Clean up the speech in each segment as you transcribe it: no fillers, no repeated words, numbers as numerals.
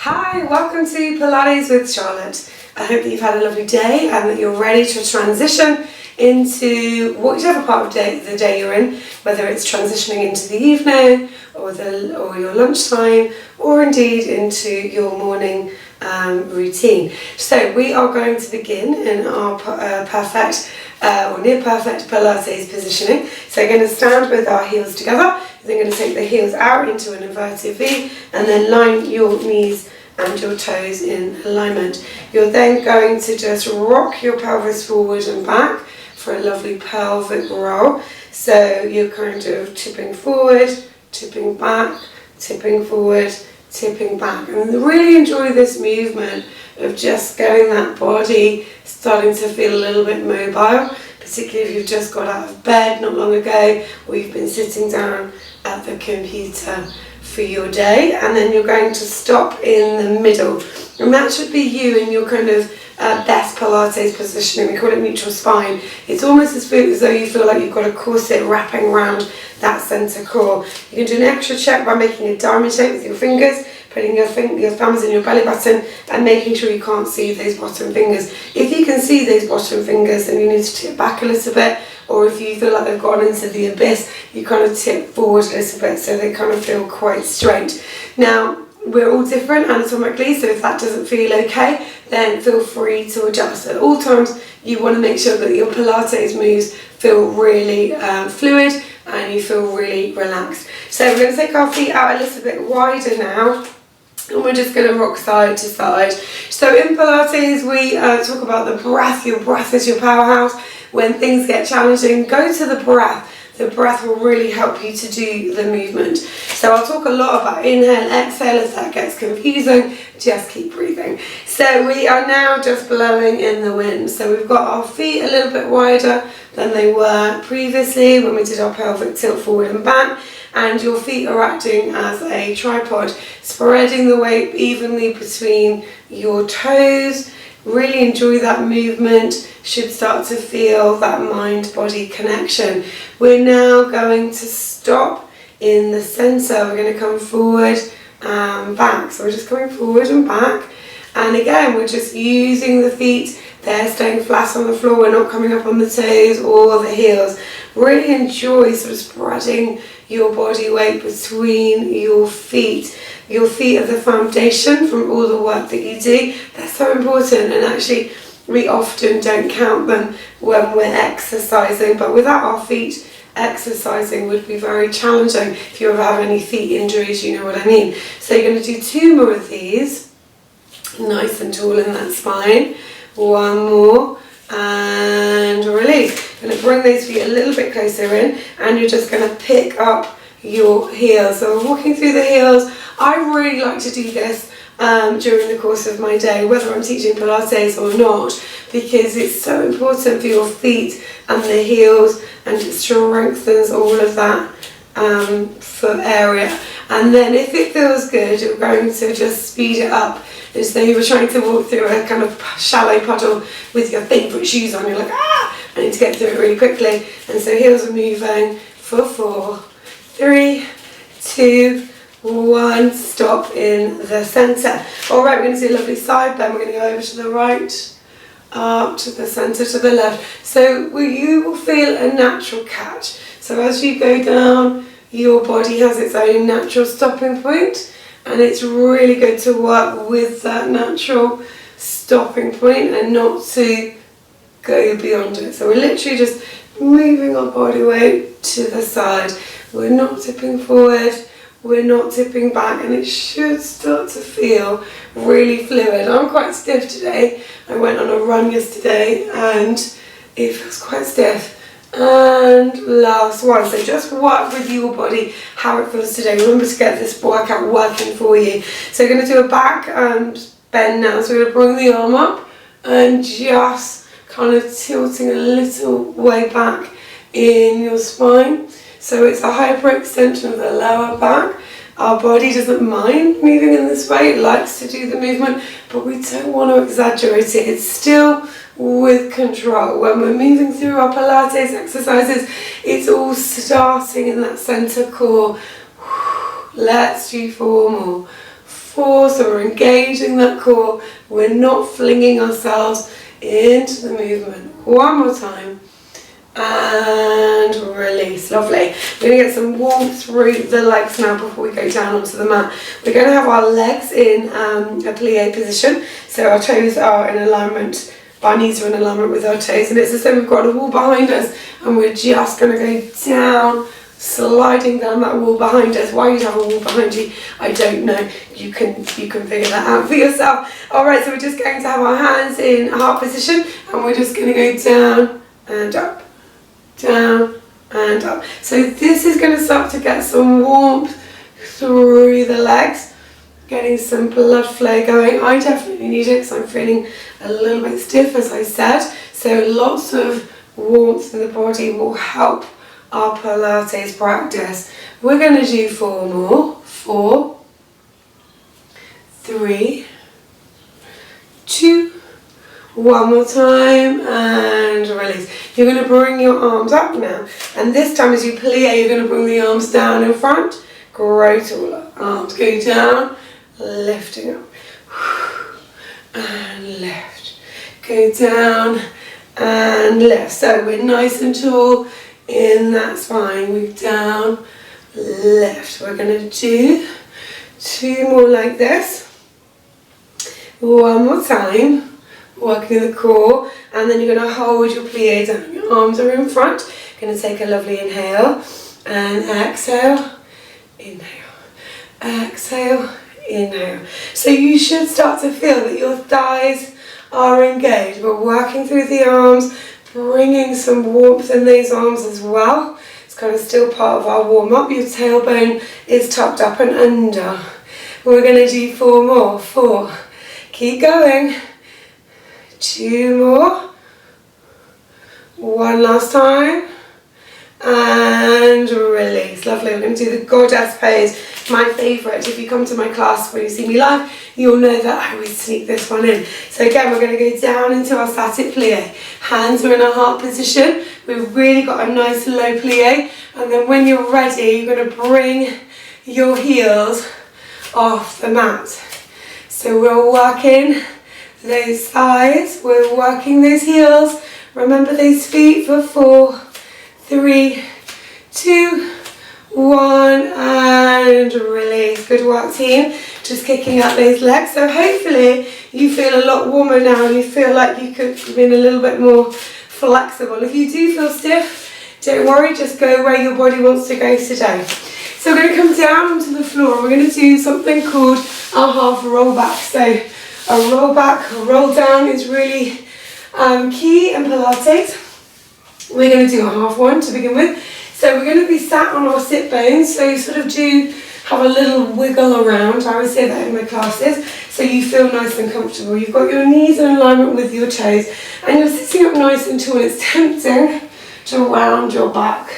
Hi, welcome to Pilates with Charlotte. I hope that you've had a lovely day and that you're ready to transition into whichever part of the day you're in, whether it's transitioning into the evening or your lunchtime, or indeed into your morning routine. So we are going to begin in our perfect or near perfect Pilates positioning. So you're going to stand with our heels together. You're going to take the heels out into an inverted V and then line your knees and your toes in alignment. You're then going to just rock your pelvis forward and back for a lovely pelvic roll. So you're kind of tipping forward, tipping back, tipping forward, tipping back. And really enjoy this movement of just getting that body starting to feel a little bit mobile, particularly if you've just got out of bed not long ago or you've been sitting down at the computer for your day. And then you're going to stop in the middle, and that should be you in your kind of best Pilates positioning. We call it neutral spine. It's almost as though you feel like you've got a corset wrapping around that center core. You can do an extra check by making a diamond shape with your fingers, putting your thumbs in your belly button and making sure you can't see those bottom fingers. If you can see those bottom fingers, then you need to tip back a little bit, or if you feel like they've gone into the abyss, you kind of tip forward a little bit so they kind of feel quite straight. Now, we're all different anatomically, so if that doesn't feel okay, then feel free to adjust. At all times, you want to make sure that your Pilates moves feel really fluid and you feel really relaxed. So we're going to take our feet out a little bit wider now, and we're just going to rock side to side. So in Pilates, we talk about the breath. Your breath is your powerhouse. When things get challenging, go to the breath. The breath will really help you to do the movement. So I'll talk a lot about inhale, exhale. If that gets confusing, just keep breathing. So we are now just blowing in the wind. So we've got our feet a little bit wider than they were previously when we did our pelvic tilt forward and back. And your feet are acting as a tripod, spreading the weight evenly between your toes. Really enjoy that movement. Should start to feel that mind-body connection. We're now going to stop in the center. We're going to come forward and back. So we're just coming forward and back. And again, we're just using the feet. They're staying flat on the floor. We're not coming up on the toes or the heels. Really enjoy sort of spreading your body weight between your feet. Your feet are the foundation from all the work that you do. They're so important, and actually we often don't count them when we're exercising, but without our feet, exercising would be very challenging. If you ever have any feet injuries, you know what I mean. So you're going to do 2 more of these, nice and tall in that spine. 1 more, and release. Going to bring those feet a little bit closer in, and you're just going to pick up your heels. So we're walking through the heels. I really like to do this during the course of my day, whether I'm teaching Pilates or not, because it's so important for your feet and the heels, and it strengthens all of that foot area. And then if it feels good, you're going to just speed it up as though you were trying to walk through a kind of shallow puddle with your favourite shoes on. You're like, I need to get through it really quickly. And so heels are moving for 4, 3, 2, 1, stop in the centre. Alright, we're going to do a lovely side bend. We're going to go over to the right, up to the centre, to the left. So you will feel a natural catch. So as you go down, your body has its own natural stopping point, and it's really good to work with that natural stopping point and not to go beyond it. So we're literally just moving our body weight to the side. We're not tipping forward, we're not tipping back, and it should start to feel really fluid. I'm quite stiff today. I went on a run yesterday and it feels quite stiff. And last one. So just work with your body how it feels today. Remember to get this workout working for you. So we're going to do a back bend now. So we're going to bring the arm up and just kind of tilting a little way back in your spine. So it's a hyperextension of the lower back. Our body doesn't mind moving in this way, it likes to do the movement, but we don't want to exaggerate it. It's still with control. When we're moving through our Pilates exercises, it's all starting in that center core. Let's do 4 more. 4. So we're engaging that core. We're not flinging ourselves into the movement. One more time. And release. Lovely. We're going to get some warmth through the legs now before we go down onto the mat. We're going to have our legs in a plie position. So our toes are in alignment. Our knees are in alignment with our toes. And it's as though we've got a wall behind us. And we're just going to go down, sliding down that wall behind us. Why you'd have a wall behind you, I don't know. You can figure that out for yourself. Alright, so we're just going to have our hands in heart position. And we're just going to go down and up. Down and up. So this is going to start to get some warmth through the legs, getting some blood flow going. I definitely need it because I'm feeling a little bit stiff, as I said. So lots of warmth in the body will help our Pilates practice. We're going to do 4 more. 4, 3, 2, one more time, and release. You're going to bring your arms up now, and this time as you plie, you're going to bring the arms down in front, grow taller. Arms go down, lifting up, and lift. Go down and lift. So we're nice and tall in that spine. Move down, lift. We're going to do 2 more like this. One more time. Working the core, and then you're going to hold your plie down. Your arms are in front. Going to take a lovely inhale and exhale, inhale, exhale, inhale. So you should start to feel that your thighs are engaged. We're working through the arms, bringing some warmth in these arms as well. It's kind of still part of our warm up. Your tailbone is tucked up and under. We're going to do 4 more. 4. Keep going. 2 more. 1 last time. And release. Lovely. We're going to do the goddess pose. My favourite. If you come to my class when you see me live, you'll know that I always sneak this one in. So again, we're going to go down into our static plie. Hands are in a heart position. We've really got a nice low plie. And then when you're ready, you're going to bring your heels off the mat. So we're working those thighs, we're working those heels. Remember those feet for 4, 3, 2, 1, and release. Good work, team. Just kicking up those legs. So hopefully you feel a lot warmer now and you feel like you could have been a little bit more flexible. If you do feel stiff, don't worry, just go where your body wants to go today. So we're going to come down onto the floor. We're going to do something called a half roll back. So a roll back, a roll down is really key in Pilates. We're going to do a half one to begin with. So we're going to be sat on our sit bones. So you sort of do have a little wiggle around. I always say that in my classes. So you feel nice and comfortable. You've got your knees in alignment with your toes. And you're sitting up nice and tall. It's tempting to round your back,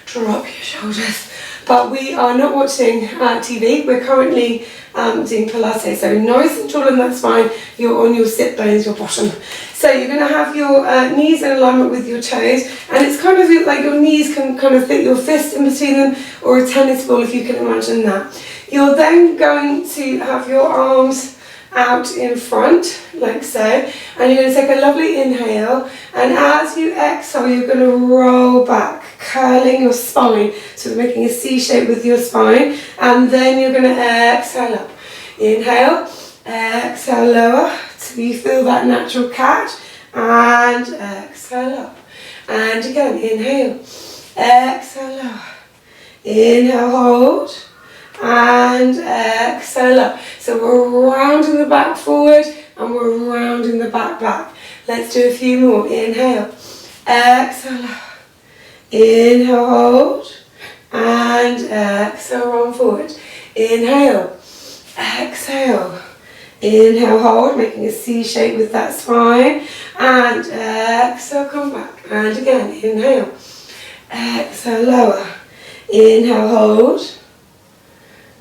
drop your shoulders. But we are not watching TV. We're currently doing Pilates. So nice and tall in that spine. You're on your sit bones, your bottom. So you're going to have your knees in alignment with your toes. And it's kind of like your knees can kind of fit your fist in between them, or a tennis ball if you can imagine that. You're then going to have your arms out in front, like so, and you're going to take a lovely inhale, and as you exhale, you're going to roll back, curling your spine, so we're making a C shape with your spine, and then you're going to exhale up. Inhale, exhale lower, so you feel that natural catch, and exhale up. And again, inhale, exhale lower, inhale, hold, and exhale up. So we're rounding the back forward and we're rounding the back back. Let's do a few more. Inhale, exhale up, inhale, hold, and exhale, round forward. Inhale, exhale, inhale, hold, making a C shape with that spine, and exhale, come back. And again, inhale, exhale, lower, inhale, hold,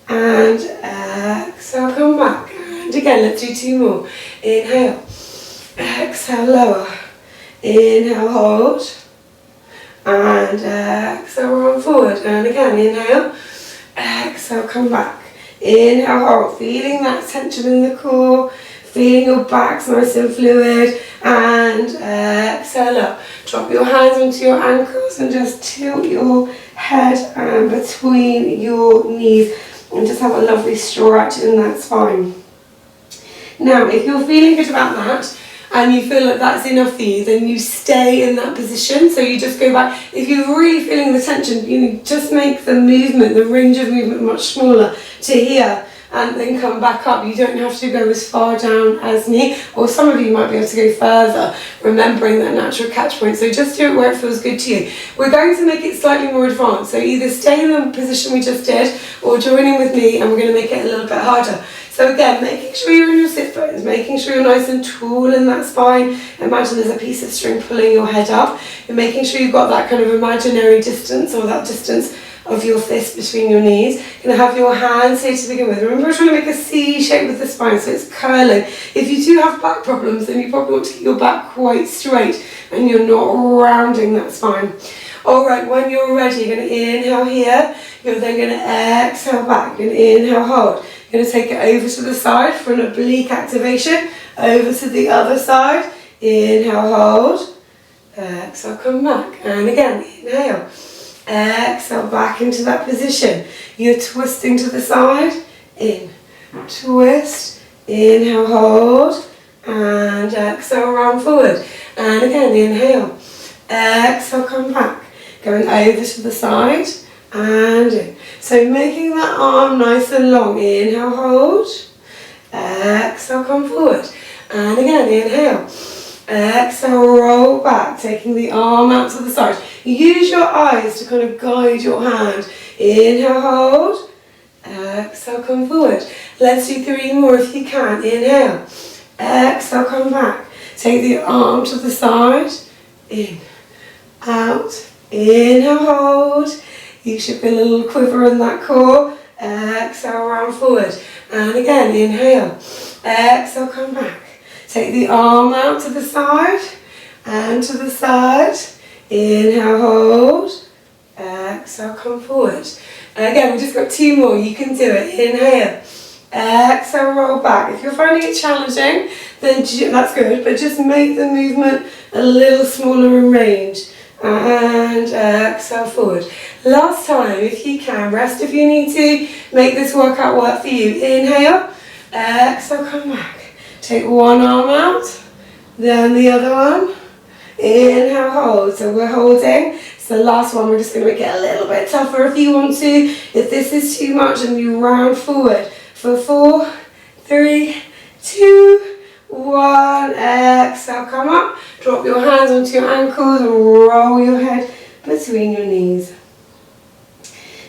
and exhale, come back. And again, let's do 2 more. Inhale, exhale, lower, inhale, hold, and exhale, roll forward. And again, inhale, exhale, come back. Inhale, hold. Feeling that tension in the core. Feeling your back's nice and fluid. And exhale up. Drop your hands onto your ankles and just tilt your head between your knees. And just have a lovely stretch in that spine. Now, if you're feeling good about that, and you feel like that's enough for you, then you stay in that position. So you just go back. If you're really feeling the tension, you just make the movement, the range of movement much smaller to here, and then come back up. You don't have to go as far down as me, or some of you might be able to go further, remembering that natural catch point. So just do it where it feels good to you. We're going to make it slightly more advanced. So either stay in the position we just did, or join in with me, and we're going to make it a little bit harder. So again, making sure you're in your sit bones, making sure you're nice and tall in that spine. Imagine there's a piece of string pulling your head up. And making sure you've got that kind of imaginary distance, or that distance of your fist between your knees. You're going to have your hands here to begin with. Remember, we're trying to make a C shape with the spine, so it's curling. If you do have back problems, then you probably want to keep your back quite straight and you're not rounding that spine. Alright, when you're ready, you're going to inhale here. You're then going to exhale back. You're going to inhale, hold. You're going to take it over to the side for an oblique activation. Over to the other side. Inhale, hold. Exhale, come back. And again, inhale. Exhale, back into that position. You're twisting to the side. In. Twist. Inhale, hold. And exhale, round forward. And again, inhale. Exhale, come back. Going over to the side. And in. So making that arm nice and long. Inhale, hold. Exhale, come forward. And again, inhale. Exhale, roll back, taking the arm out to the side. Use your eyes to kind of guide your hand. Inhale, hold. Exhale, come forward. Let's do 3 more if you can. Inhale. Exhale, come back. Take the arm to the side. In. Out. Inhale, hold. You should feel a little quiver in that core. Exhale, round forward. And again, inhale. Exhale, come back. Take the arm out to the side and to the side. Inhale, hold. Exhale, come forward. And again, we've just got 2 more. You can do it. Inhale. Exhale, roll back. If you're finding it challenging, then that's good, but just make the movement a little smaller in range. And exhale, forward. Last time, if you can. Rest if you need to. Make this workout work for you. Inhale. Exhale, come back. Take one arm out, then the other one. Inhale, hold. So we're holding. It's the last one. We're just going to make it a little bit tougher if you want to. If this is too much, then you round forward. For 4, 3, 2, 1. Exhale, come up. Drop your hands onto your ankles and roll your head between your knees.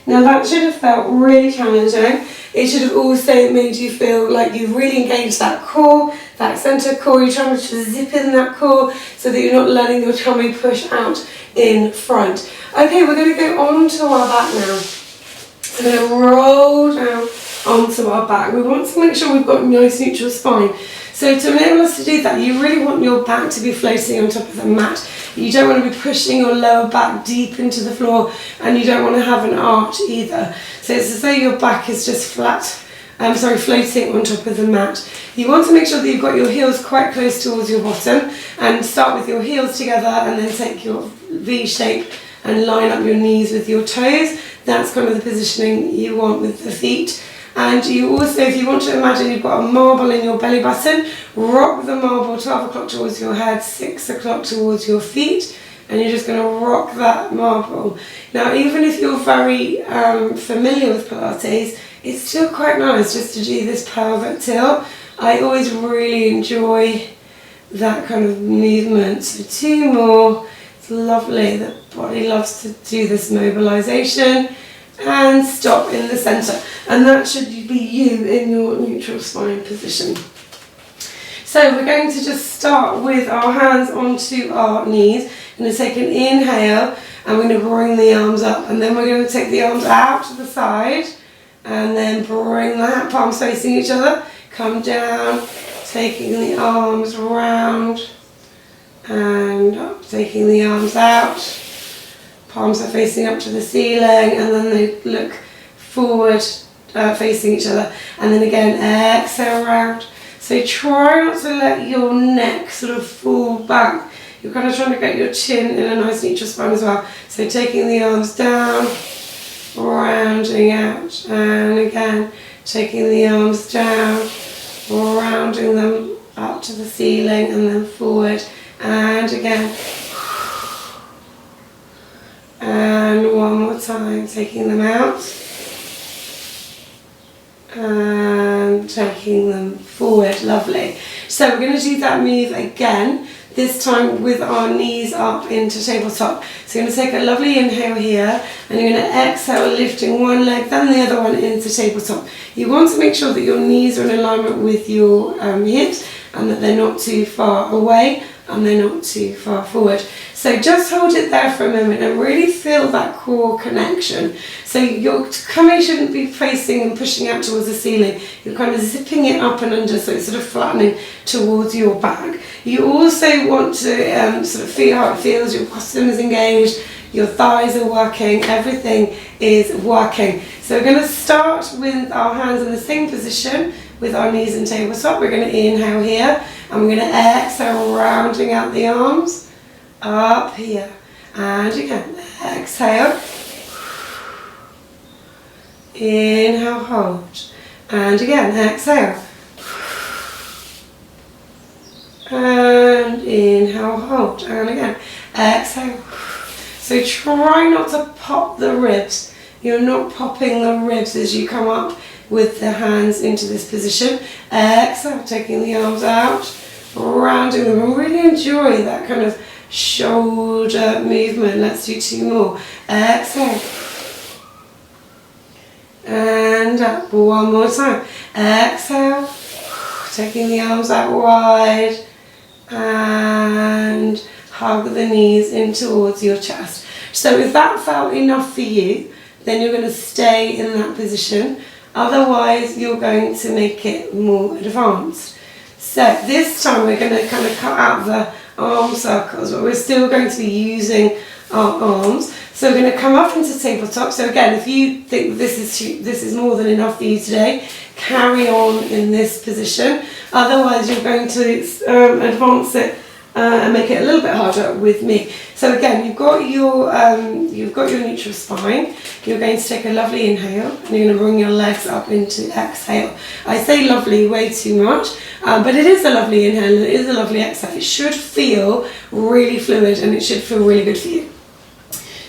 Now that should have felt really challenging. It should have also made you feel like you've really engaged that core, that centre core. You're trying to zip in that core so that you're not letting your tummy push out in front. Okay, we're going to go onto our back now. So we're going to roll down onto our back. We want to make sure we've got a nice neutral spine. So to enable us to do that, you really want your back to be floating on top of the mat. You don't want to be pushing your lower back deep into the floor, and you don't want to have an arch either. So it's as though your back is just floating on top of the mat. You want to make sure that you've got your heels quite close towards your bottom, and start with your heels together and then take your V shape and line up your knees with your toes. That's kind of the positioning you want with the feet. And you also, if you want to imagine you've got a marble in your belly button, rock the marble 12 o'clock towards your head, 6 o'clock towards your feet, and you're just going to rock that marble. Now, even if you're very familiar with Pilates, it's still quite nice just to do this pelvic tilt. I always really enjoy that kind of movement. So 2 more. It's lovely. The body loves to do this mobilization. And stop in the centre, and that should be you in your neutral spine position. So we're going to just start with our hands onto our knees. We're going to take an inhale, and we're going to bring the arms up, and then we're going to take the arms out to the side, and then bring the palms facing each other, come down, taking the arms round and up, taking the arms out. Palms are facing up to the ceiling, and then they look forward facing each other. And then again, exhale round. So try not to let your neck sort of fall back. You're kind of trying to get your chin in a nice neutral spine as well. So taking the arms down, rounding out, and again, taking the arms down, rounding them up to the ceiling and then forward, and again. And one more time, taking them out, and taking them forward. Lovely. So we're going to do that move again, this time with our knees up into tabletop. So you're going to take a lovely inhale here, and you're going to exhale, lifting one leg, then the other one into tabletop. You want to make sure that your knees are in alignment with your hips, and that they're not too far away, and they're not too far forward. So just hold it there for a moment and really feel that core connection. So your tummy shouldn't be facing and pushing out towards the ceiling. You're kind of zipping it up and under, so it's sort of flattening towards your back. You also want to sort of feel how it feels. Your posture is engaged, your thighs are working, everything is working. So we're going to start with our hands in the same position with our knees in tabletop. We're going to inhale here, and we're going to exhale, rounding out the arms. Up here, and again, exhale, inhale, hold, and again, exhale, and inhale, hold, and again, exhale. So try not to pop the ribs. You're not popping the ribs as you come up with the hands into this position. Exhale, taking the arms out, rounding them, and really enjoy that kind of shoulder movement. Let's do two more. Exhale. And up. One more time. Exhale. Taking the arms out wide. And hug the knees in towards your chest. So if that felt enough for you, then you're going to stay in that position. Otherwise, you're going to make it more advanced. So this time we're going to kind of cut out the arm circles, but we're still going to be using our arms. So we're going to come up into tabletop. So again, if you think this is more than enough for you today, carry on in this position. Otherwise, you're going to advance it and make it a little bit harder with me. So again, you've got your neutral spine. You're going to take a lovely inhale, and you're going to bring your legs up into exhale. I say lovely way too much, but it is a lovely inhale and it is a lovely exhale. It should feel really fluid and it should feel really good for you.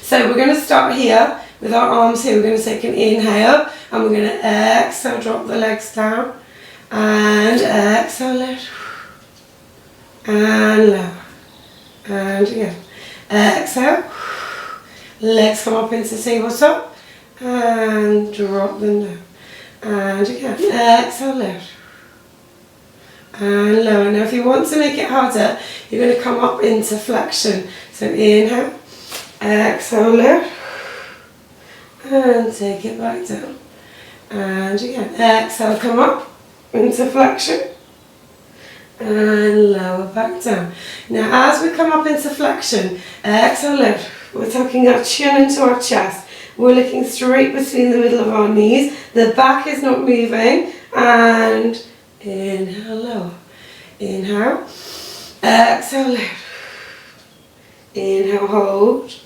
So we're going to start here with our arms here. We're going to take an inhale, and we're going to exhale, drop the legs down, and exhale, lift, and lower, and again, exhale, legs come up into tabletop, and drop them down, and again, exhale, lift, and lower. Now if you want to make it harder, you're going to come up into flexion. So inhale, exhale, lift, and take it back down, and again, exhale, come up into flexion, and lower back down. Now as we come up into flexion, exhale, lift, we're tucking our chin into our chest, we're looking straight between the middle of our knees, the back is not moving, and inhale, lower, inhale, exhale, lift, inhale, hold,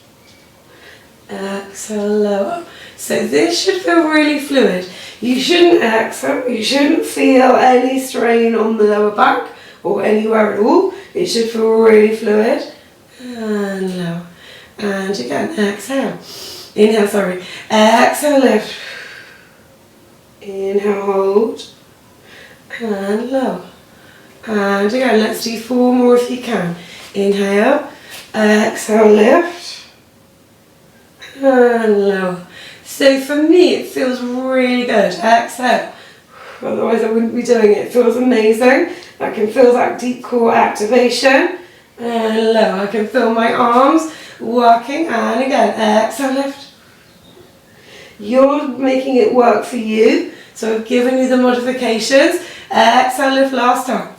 exhale, lower. So this should feel really fluid. You shouldn't exhale, you shouldn't feel any strain on the lower back or anywhere at all. It should feel really fluid. And lower. And again, exhale. Inhale, sorry. Exhale, lift. Inhale, hold. And lower. And again, let's do 4 more if you can. Inhale. Exhale, lift. And lower. So for me, it feels really good. Exhale. Otherwise I wouldn't be doing it. It feels amazing. I can feel that deep core activation. And lower. I can feel my arms working. And again, exhale, lift. You're making it work for you. So I've given you the modifications. Exhale, lift last time.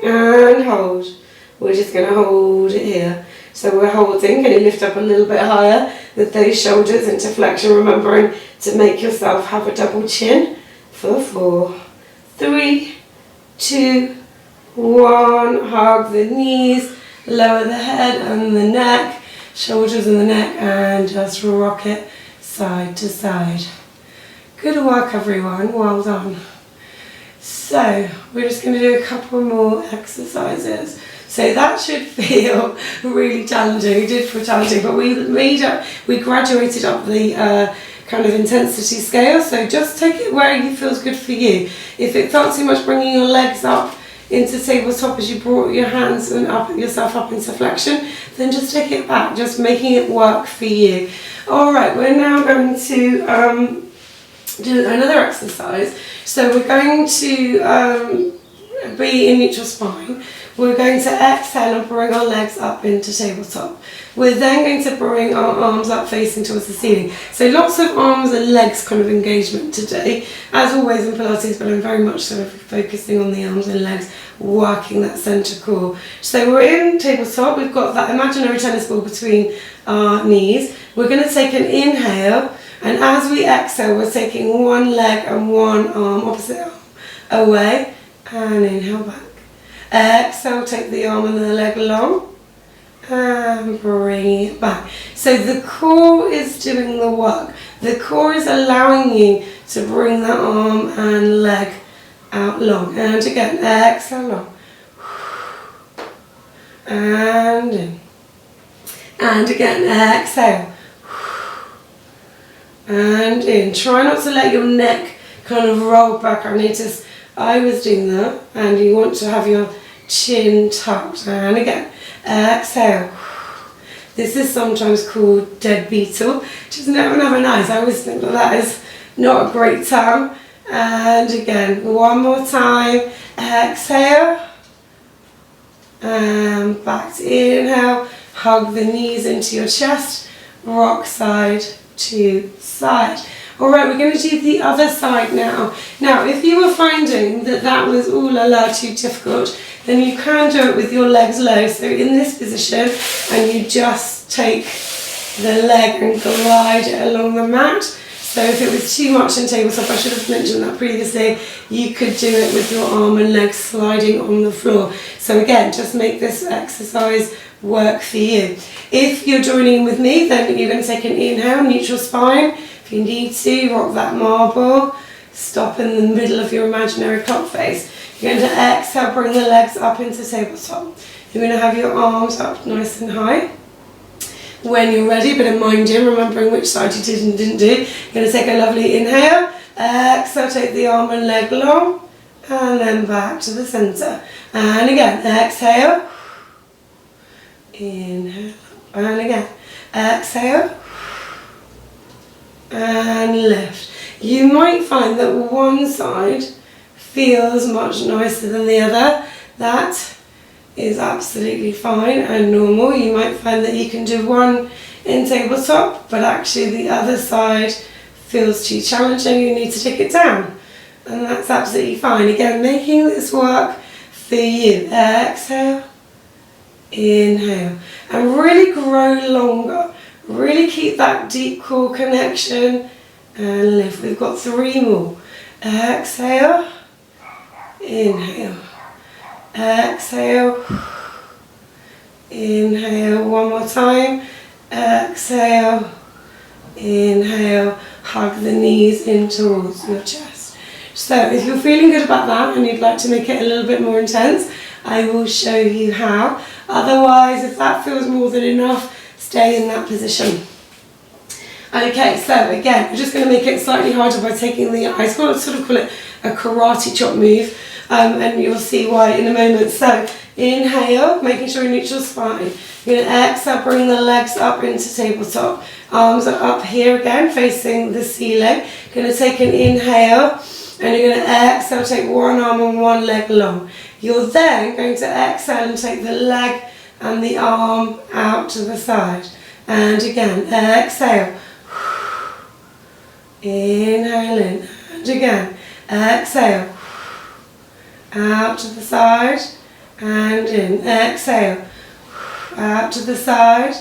And hold. We're just going to hold it here. So we're holding. Can you lift up a little bit higher? with those shoulders into flexion, remembering to make yourself have a double chin for 4, 3, 2, 1. Hug the knees, lower the head and the neck, shoulders and the neck, and just rock it side to side. Good work, everyone. Well done. So we're just going to do a couple more exercises. So that should feel really challenging. It did feel challenging, but we graduated up the kind of intensity scale. So just take it where it feels good for you. If it felt too much bringing your legs up into tabletop as you brought your hands and up yourself up into flexion, then just take it back, just making it work for you. All right, we're now going to do another exercise. So we're going to be in neutral spine. We're going to exhale and bring our legs up into tabletop. We're then going to bring our arms up facing towards the ceiling. So lots of arms and legs kind of engagement today, as always in Pilates, but I'm very much sort of focusing on the arms and legs, working that centre core. So we're in tabletop, we've got that imaginary tennis ball between our knees. We're going to take an inhale, and as we exhale, we're taking one leg and one arm, opposite arm, away, and inhale back. Exhale, take the arm and the leg along, and bring it back. So the core is doing the work. The core is allowing you to bring that arm and leg out long. And again, exhale long. And in. And again, exhale. And in. Try not to let your neck kind of roll back. I was doing that, and you want to have your chin tucked. And again, exhale. This is sometimes called dead beetle, which is never nice. I always think that is not a great term. And again, one more time. Exhale. And back to inhale. Hug the knees into your chest. Rock side to side. Alright, we're going to do the other side now. Now, if you were finding that that was all a lot too difficult, then you can do it with your legs low. So in this position, and you just take the leg and glide it along the mat. So if it was too much in tabletop, I should have mentioned that previously, you could do it with your arm and leg sliding on the floor. So again, just make this exercise work for you. If you're joining in with me, then you're going to take an inhale, neutral spine. If you need to, rock that marble, stop in the middle of your imaginary clock face. You're going to exhale, bring the legs up into tabletop. You're going to have your arms up nice and high. When you're ready, but in mind gym, remembering which side you did and didn't do, you're going to take a lovely inhale, exhale, take the arm and leg long, and then back to the centre. And again, exhale, inhale, and again, exhale, and lift. You might find that one side feels much nicer than the other. That is absolutely fine and normal. You might find that you can do one in tabletop, but actually the other side feels too challenging, you need to take it down. And that's absolutely fine. Again, making this work for you. Exhale, inhale, and really grow longer. Really keep that deep core connection and lift. We've got 3 more. Exhale, inhale, exhale, inhale, one more time, exhale, inhale, hug the knees in towards your chest. So if you're feeling good about that and you'd like to make it a little bit more intense, I will show you how. Otherwise, if that feels more than enough, stay in that position. Okay, so again, we're just going to make it slightly harder by taking the, I sort of call it a karate chop move, and you'll see why in a moment. So inhale, making sure you're neutral spine. You're going to exhale, bring the legs up into tabletop. Arms are up here again, facing the ceiling. You're going to take an inhale, and you're going to exhale, take one arm and one leg long. You're then going to exhale and take the leg and the arm out to the side. And again, exhale. Inhale in. And again, exhale. Out to the side and in. Exhale. Out to the side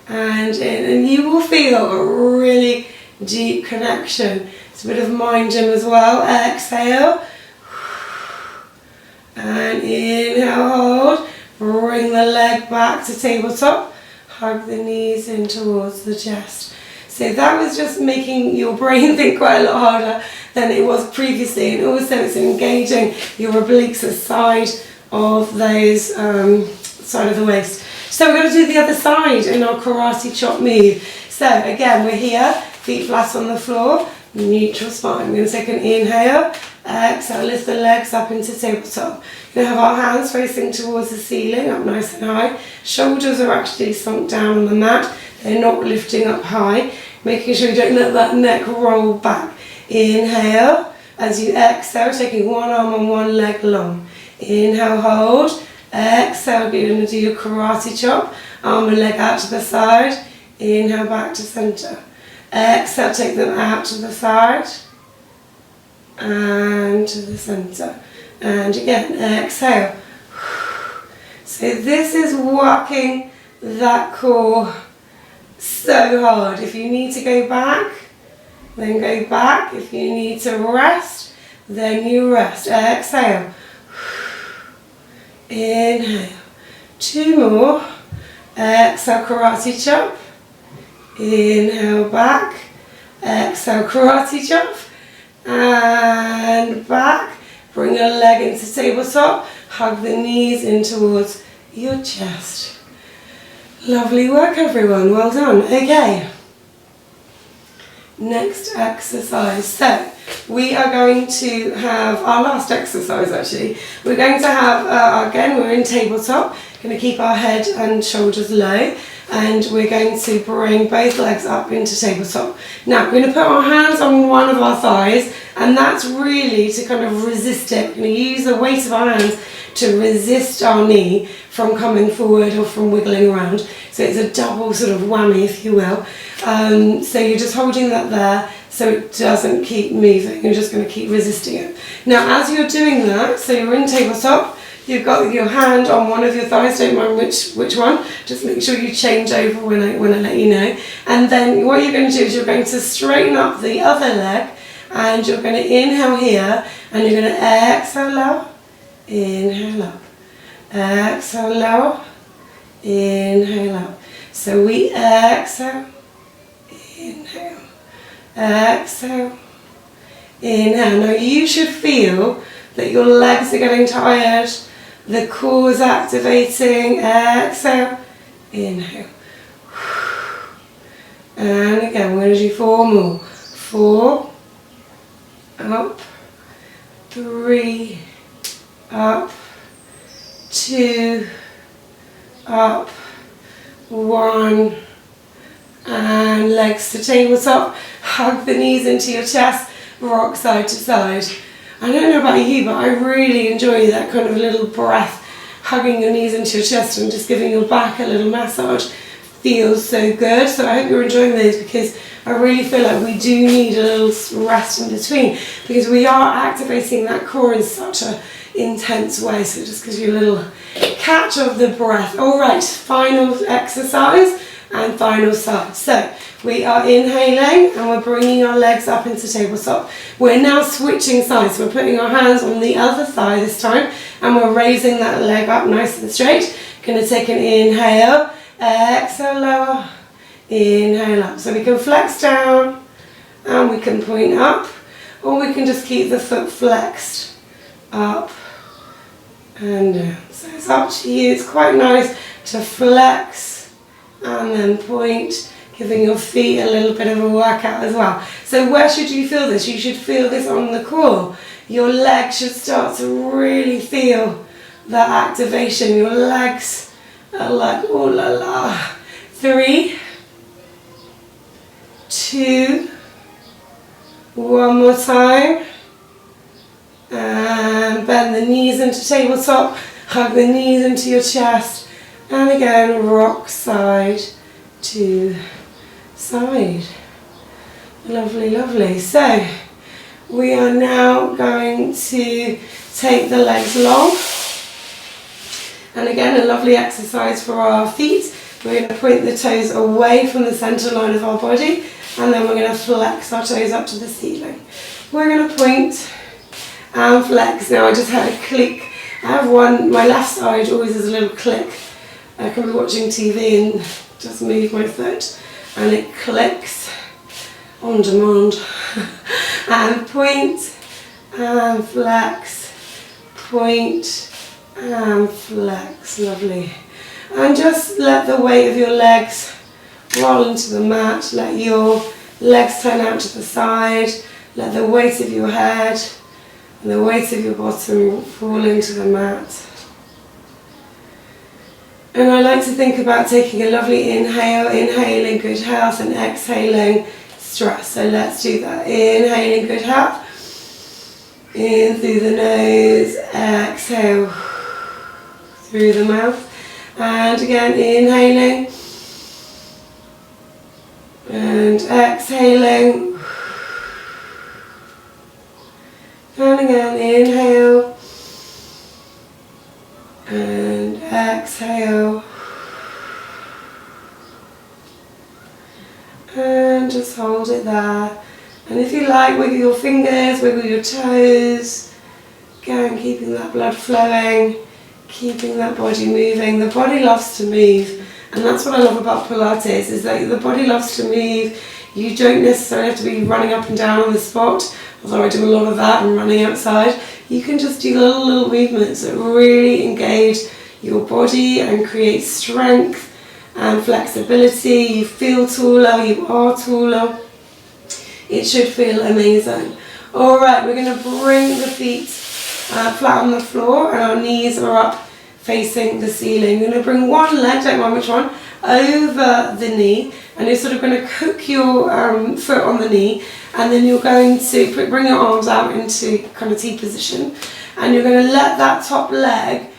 and in, and you will feel a really deep connection. It's a bit of mind gym as well. Exhale, and inhale, hold, bring the leg back to tabletop, hug the knees in towards the chest. So that was just making your brain think quite a lot harder than it was previously, and also it's engaging your obliques aside of those side of the waist. So we're going to do the other side in our karate chop move. So again, we're here, feet flat on the floor, neutral spine. We're going to take an inhale, exhale, lift the legs up into tabletop. We're going to have our hands facing towards the ceiling, up nice and high. Shoulders are actually sunk down on the mat. They're not lifting up high. Making sure you don't let that neck roll back. Inhale, as you exhale, taking one arm and one leg long. Inhale, hold. Exhale, you're going to do your karate chop. Arm and leg out to the side. Inhale, back to center. Exhale, take them out to the side. And to the center. And again, exhale. So this is working that core so hard. If you need to go back, then go back. If you need to rest, then you rest. Exhale. Inhale. 2 more. Exhale, karate chop. Inhale, back. Exhale, karate chop. And back. Bring your leg into tabletop. Hug the knees in towards your chest. Lovely work, everyone. Well done. Okay. Next exercise. So we are going to have our last exercise actually. We're going to have, again, we're in tabletop. Going to keep our head and shoulders low. And we're going to bring both legs up into tabletop. Now we're going to put our hands on one of our thighs, and that's really to kind of resist it. We're going to use the weight of our hands to resist our knee from coming forward or from wiggling around. So it's a double sort of whammy, if you will. So you're just holding that there so it doesn't keep moving. You're just going to keep resisting it. Now as you're doing that, so you're in tabletop, you've got your hand on one of your thighs, don't mind which one, just make sure you change over when I let you know. And then what you're going to do is you're going to straighten up the other leg, and you're going to inhale here, and you're going to exhale lower, inhale up, exhale lower, inhale up. So we exhale, inhale, exhale, inhale. Now you should feel that your legs are getting tired, the core is activating. Exhale, inhale. And again, we're going to do 4 more. 4, up, 3, up, 2, up, 1, and legs to tabletop. Hug the knees into your chest, rock side to side. I don't know about you, but I really enjoy that kind of little breath, hugging your knees into your chest and just giving your back a little massage. Feels so good. So I hope you're enjoying those, because I really feel like we do need a little rest in between, because we are activating that core in such an intense way. So it just gives you a little catch of the breath. All right, final exercise and final side. So we are inhaling and we're bringing our legs up into tabletop. We're now switching sides. We're putting our hands on the other thigh this time, and we're raising that leg up nice and straight. Going to take an inhale, exhale lower, inhale up. So we can flex down and we can point up, or we can just keep the foot flexed up and down. So it's up to you. It's quite nice to flex and then point, giving your feet a little bit of a workout as well. So where should you feel this? You should feel this on the core. Your legs should start to really feel that activation. Your legs are like, oh la la. 3, 2, 1 more time. And bend the knees into tabletop, hug the knees into your chest. And again, rock side to side. Lovely, lovely. So we are now going to take the legs long. And again, a lovely exercise for our feet. We're going to point the toes away from the centre line of our body, and then we're going to flex our toes up to the ceiling. We're going to point and flex. Now I just had a click. I have one, my left side always has a little click. I can be watching TV and just move my foot and it clicks on demand. And point and flex, point and flex, lovely. And just let the weight of your legs roll into the mat, let your legs turn out to the side, let the weight of your head and the weight of your bottom fall into the mat. And I like to think about taking a lovely inhale, inhaling good health and exhaling stress. So let's do that. Inhaling good health, in through the nose, exhale through the mouth. And again, inhaling and exhaling. And again, inhale and exhale. And just hold it there. And if you like, wiggle your fingers, wiggle your toes. Again, keeping that blood flowing, keeping that body moving. The body loves to move. And that's what I love about Pilates, is that the body loves to move. You don't necessarily have to be running up and down on the spot, although I do a lot of that and running outside. You can just do little movements that really engage your body and create strength and flexibility. You feel taller, you are taller. It should feel amazing. Alright, we're going to bring the feet flat on the floor and our knees are up facing the ceiling. You're going to bring one leg, don't mind which one, over the knee, and you're sort of going to hook your foot on the knee, and then you're going to bring your arms out into kind of T position, and you're going to let that top leg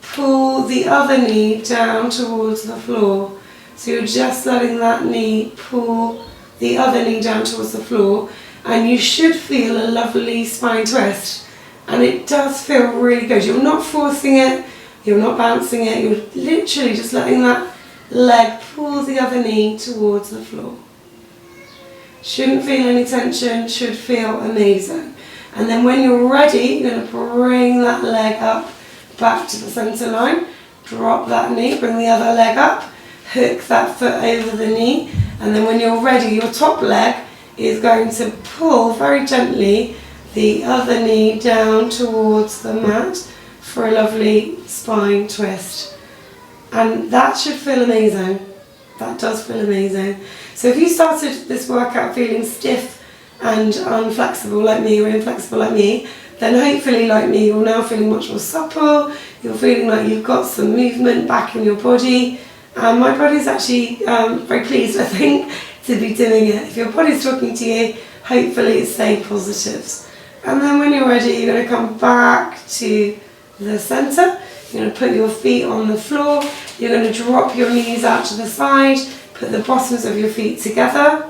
pull the other knee down towards the floor. So you're just letting that knee pull the other knee down towards the floor, and you should feel a lovely spine twist. And it does feel really good. You're not forcing it, you're not bouncing it, you're literally just letting that leg pull the other knee towards the floor. Shouldn't feel any tension, should feel amazing. And then when you're ready, you're going to bring that leg up back to the centre line, drop that knee, bring the other leg up, hook that foot over the knee, and then when you're ready, your top leg is going to pull very gently the other knee down towards the mat for a lovely spine twist. And that should feel amazing. That does feel amazing. So if you started this workout feeling stiff and unflexible like me, or inflexible like me, then hopefully like me you're now feeling much more supple, you're feeling like you've got some movement back in your body. My body's actually very pleased, I think, to be doing it. If your body's talking to you, hopefully it's saying positives. And then when you're ready, you're going to come back to the centre. You're going to put your feet on the floor. You're going to drop your knees out to the side. Put the bottoms of your feet together.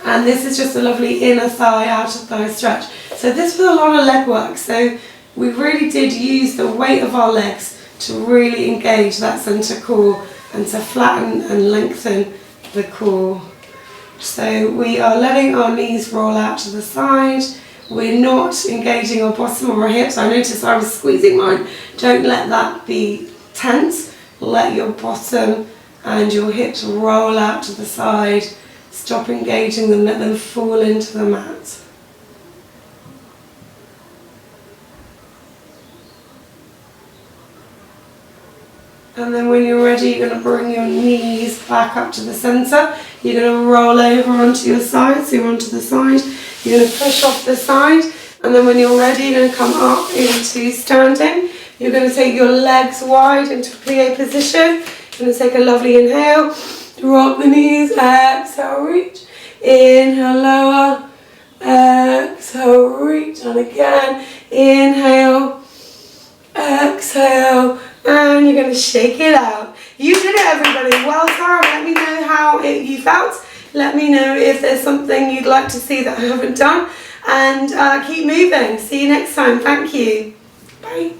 And this is just a lovely inner thigh, outer thigh stretch. So this was a lot of leg work. So we really did use the weight of our legs to really engage that centre core and to flatten and lengthen the core. So we are letting our knees roll out to the side. We're not engaging our bottom or our hips. I noticed I was squeezing mine. Don't let that be tense. Let your bottom and your hips roll out to the side. Stop engaging them, let them fall into the mat. And then when you're ready, you're going to bring your knees back up to the centre. You're going to roll over onto your side, so you're onto the side. You're going to push off the side, and then when you're ready, you're going to come up into standing. You're going to take your legs wide into plie position. You're going to take a lovely inhale, drop the knees, exhale, reach. Inhale, lower, exhale, reach. And again, inhale, exhale, and you're going to shake it out. You did it, everybody. Well done. Let me know how you felt. Let me know if there's something you'd like to see that I haven't done. And keep moving. See you next time. Thank you. Bye.